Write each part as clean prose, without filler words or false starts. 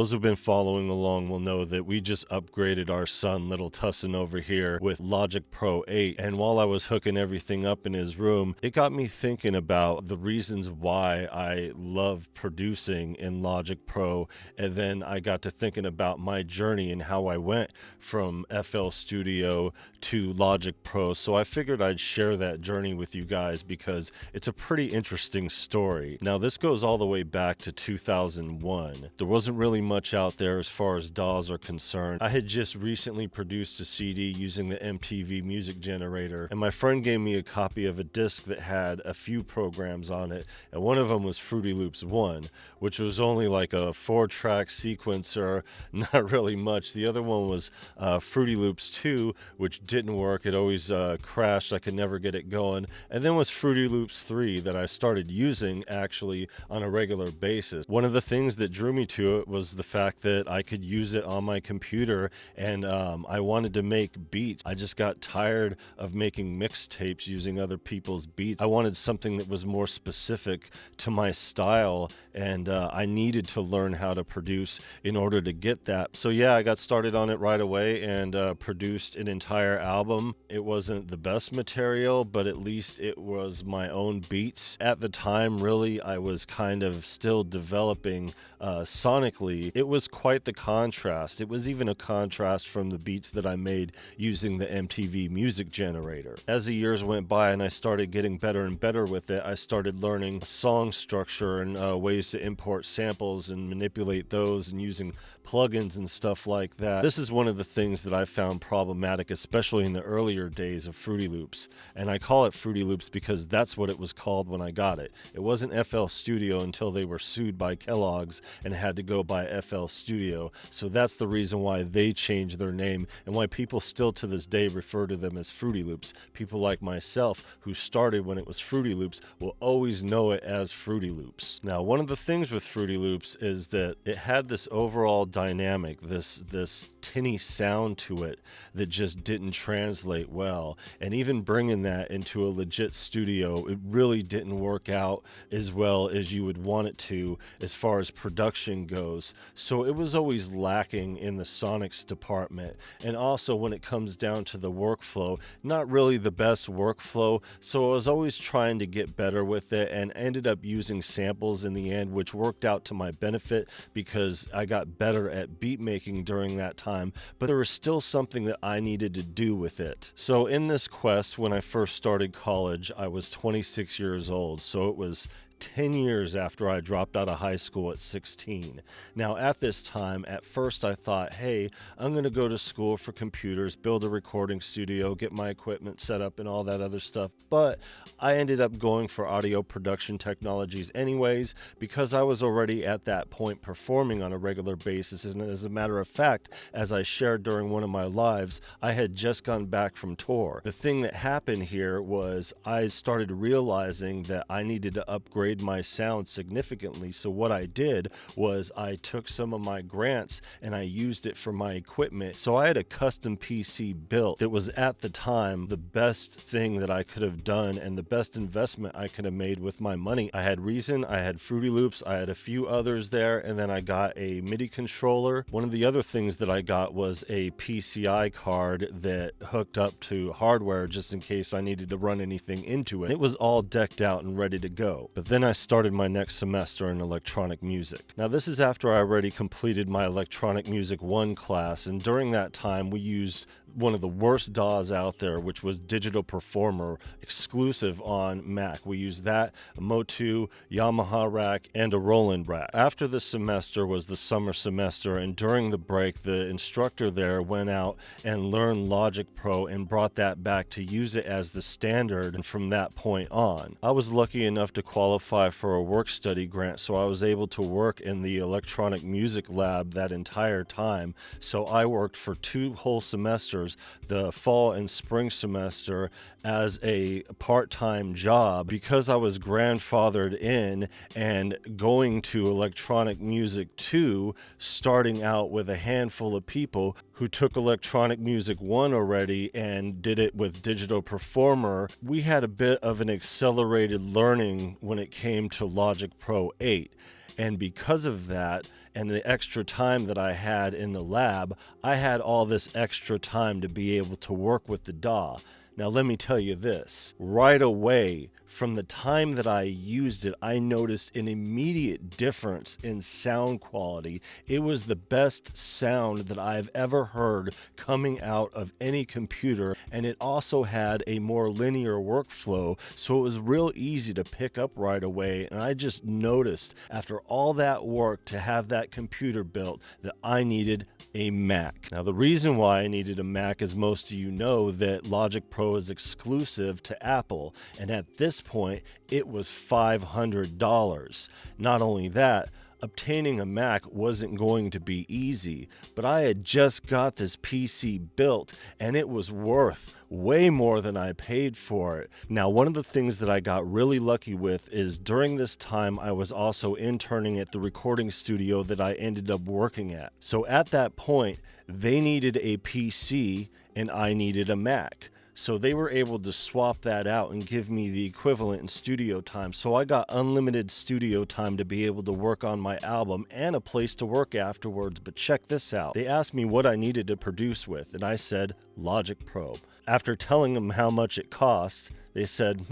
those who've been following along will know that we just upgraded our son, little Tussin, over here with Logic Pro 8. And while I was hooking everything up in his room, it got me thinking about the reasons why I love producing in Logic Pro. And then I got to thinking about my journey and how I went from FL Studio to Logic Pro. So I figured I'd share that journey with you guys because it's a pretty interesting story. Now, this goes all the way back to 2001. There wasn't really much out there as far as DAWs are concerned. I had just recently produced a CD using the MTV Music Generator, and my friend gave me a copy of a disc that had a few programs on it, and one of them was Fruityloops 1, which was only like a 4-track sequencer, not really much. The other one was Fruityloops 2, which didn't work. It always crashed. I could never get it going. And then was Fruityloops 3 that I started using actually on a regular basis. One of the things that drew me to it was the fact that I could use it on my computer, and I wanted to make beats. I just got tired of making mixtapes using other people's beats. I wanted something that was more specific to my style, and I needed to learn how to produce in order to get that. So yeah, I got started on it right away and produced an entire album. It wasn't the best material, but at least it was my own beats. At the time, really, I was kind of still developing sonically. It was quite the contrast. It was even a contrast from the beats that I made using the MTV Music Generator. As the years went by and I started getting better and better with it, I started learning song structure and ways to import samples and manipulate those and using plugins and stuff like that. This is one of the things that I found problematic, especially in the earlier days of Fruityloops. And I call it Fruityloops because that's what it was called when I got it. It wasn't FL Studio until they were sued by Kellogg's and had to go by FL Studio. So that's the reason why they changed their name and why people still to this day refer to them as Fruityloops. People like myself who started when it was Fruityloops will always know it as Fruityloops. Now, one of the things with Fruityloops is that it had this overall dynamic, this tinny sound to it that just didn't translate well. And even bringing that into a legit studio, it really didn't work out as well as you would want it to as far as production goes. So it was always lacking in the sonics department. And also when it comes down to the workflow, not really the best workflow. So I was always trying to get better with it and ended up using samples in the end, which worked out to my benefit because I got better at beat making during that time, but there was still something that I needed to do with it. So in this quest, when I first started college, I was 26 years old. So it was 10 years after I dropped out of high school at 16. Now, at this time, at first I thought, hey, I'm going to go to school for computers, build a recording studio, get my equipment set up and all that other stuff. But I ended up going for audio production technologies anyways, because I was already at that point performing on a regular basis. And as a matter of fact, as I shared during one of my lives, I had just gone back from tour. The thing that happened here was I started realizing that I needed to upgrade my sound significantly. So what I did was I took some of my grants and I used it for my equipment. So I had a custom PC built that was at the time the best thing that I could have done and the best investment I could have made with my money. I had Reason, I had Fruityloops, I had a few others there, and then I got a MIDI controller. One of the other things that I got was a PCI card that hooked up to hardware just in case I needed to run anything into it. It was all decked out and ready to go. But then I started my next semester in electronic music. Now, this is after I already completed my electronic music 1 class, and during that time we used one of the worst DAWs out there, which was Digital Performer, exclusive on Mac. We used that, a Motu, Yamaha rack, and a Roland rack. After the semester was the summer semester, and during the break, the instructor there went out and learned Logic Pro and brought that back to use it as the standard, and from that point on. I was lucky enough to qualify for a work-study grant, so I was able to work in the electronic music lab that entire time. So I worked for 2 whole semesters, the fall and spring semester, as a part-time job because I was grandfathered in and going to electronic music 2, starting out with a handful of people who took electronic music 1 already and did it with Digital Performer. We had a bit of an accelerated learning when it came to Logic Pro 8. And because of that, and the extra time that I had in the lab, I had all this extra time to be able to work with the DAW. Now, let me tell you this. Right away, from the time that I used it, I noticed an immediate difference in sound quality. It was the best sound that I've ever heard coming out of any computer, and it also had a more linear workflow, so it was real easy to pick up right away. And I just noticed, after all that work to have that computer built, that I needed a Mac. Now, the reason why I needed a Mac is most of you know that Logic Pro is exclusive to Apple, and at this point, it was $500. Not only that, obtaining a Mac wasn't going to be easy, but I had just got this PC built, and it was worth way more than I paid for it. Now, one of the things that I got really lucky with is during this time, I was also interning at the recording studio that I ended up working at. So at that point, they needed a PC and I needed a Mac. So they were able to swap that out and give me the equivalent in studio time. So I got unlimited studio time to be able to work on my album and a place to work afterwards. But check this out. They asked me what I needed to produce with, and I said Logic Pro. After telling them how much it cost, they said,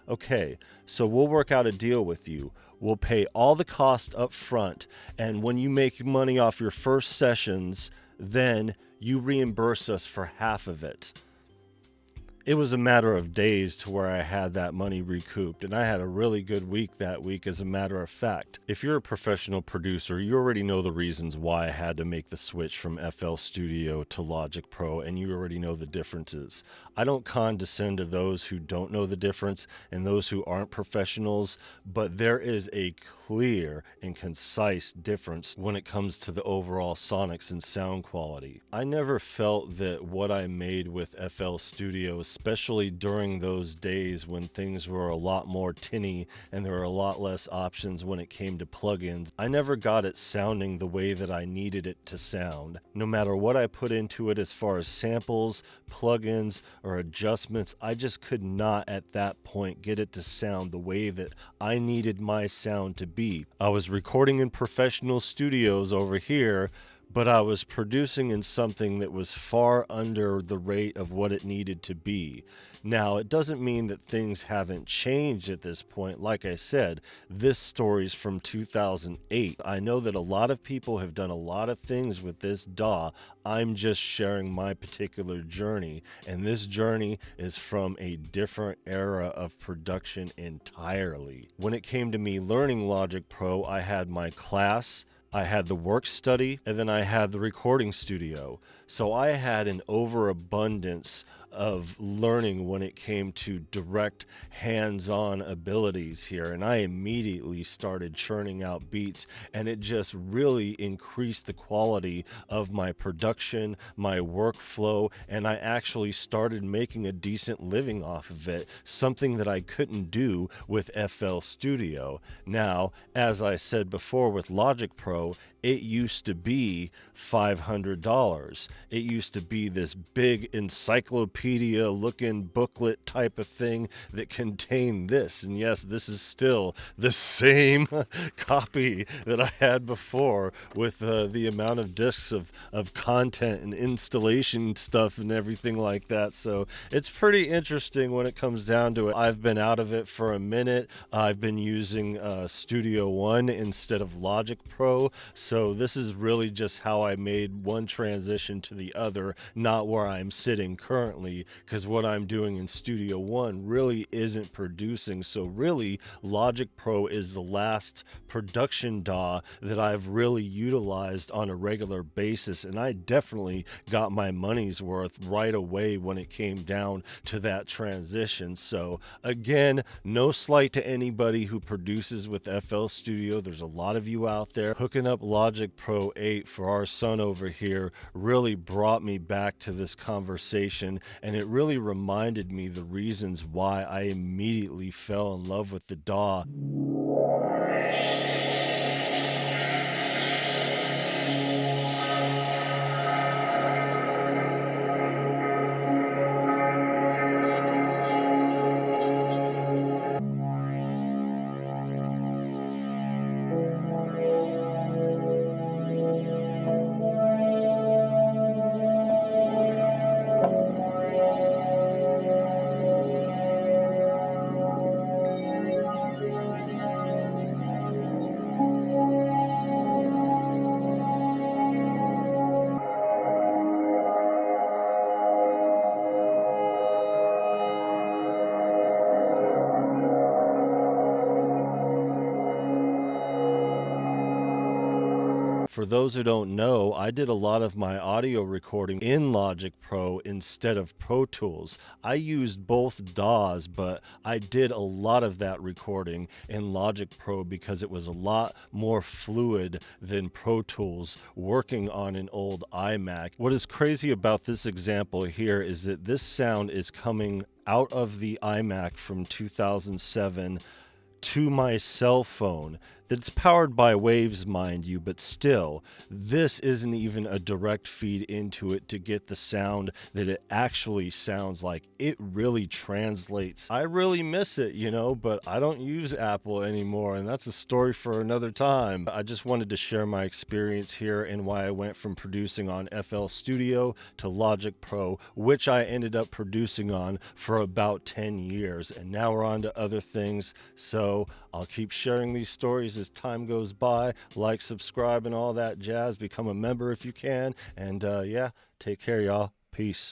okay, so we'll work out a deal with you. We'll pay all the cost up front, and when you make money off your first sessions, then you reimburse us for half of it. It was a matter of days to where I had that money recouped, and I had a really good week that week, as a matter of fact. If you're a professional producer, you already know the reasons why I had to make the switch from FL Studio to Logic Pro, and you already know the differences. I don't condescend to those who don't know the difference and those who aren't professionals, but there is a clear and concise difference when it comes to the overall sonics and sound quality. I never felt that what I made with FL Studio, especially during those days when things were a lot more tinny and there were a lot less options when it came to plugins, I never got it sounding the way that I needed it to sound. No matter what I put into it as far as samples, plugins, or adjustments, I just could not at that point get it to sound the way that I needed my sound to be. I was recording in professional studios over here, but I was producing in something that was far under the rate of what it needed to be. Now, it doesn't mean that things haven't changed at this point. Like I said, this story's from 2008. I know that a lot of people have done a lot of things with this DAW. I'm just sharing my particular journey, and this journey is from a different era of production entirely. When it came to me learning Logic Pro, I had my class, I had the work study, and then I had the recording studio. So I had an overabundance of learning when it came to direct hands-on abilities here, and I immediately started churning out beats, and it just really increased the quality of my production, my workflow, and I actually started making a decent living off of it, something that I couldn't do with FL Studio. Now, as I said before with Logic Pro, it used to be $500. It used to be this big encyclopedia looking booklet type of thing that contained this. And yes, this is still the same copy that I had before, with the amount of discs of content and installation stuff and everything like that. So it's pretty interesting when it comes down to it. I've been out of it for a minute. I've been using Studio One instead of Logic Pro. So this is really just how I made one transition to the other, not where I'm sitting currently, because what I'm doing in Studio One really isn't producing. So really, Logic Pro is the last production DAW that I've really utilized on a regular basis, and I definitely got my money's worth right away when it came down to that transition. So again, no slight to anybody who produces with FL Studio. There's a lot of you out there. Hooking up Logic Pro 8 for our son over here really brought me back to this conversation, and it really reminded me the reasons why I immediately fell in love with the DAW. For those who don't know, I did a lot of my audio recording in Logic Pro instead of Pro Tools. I used both DAWs, but I did a lot of that recording in Logic Pro because it was a lot more fluid than Pro Tools working on an old iMac. What is crazy about this example here is that this sound is coming out of the iMac from 2007 to my cell phone that's powered by waves, mind you, but still, this isn't even a direct feed into it to get the sound that it actually sounds like. It really translates. I really miss it, but I don't use Apple anymore, and that's a story for another time. I just wanted to share my experience here and why I went from producing on FL Studio to Logic Pro, which I ended up producing on for about 10 years, and now we're on to other things, so I'll keep sharing these stories as time goes by. Like, subscribe, and all that jazz. Become a member if you can. And yeah, take care, y'all. Peace.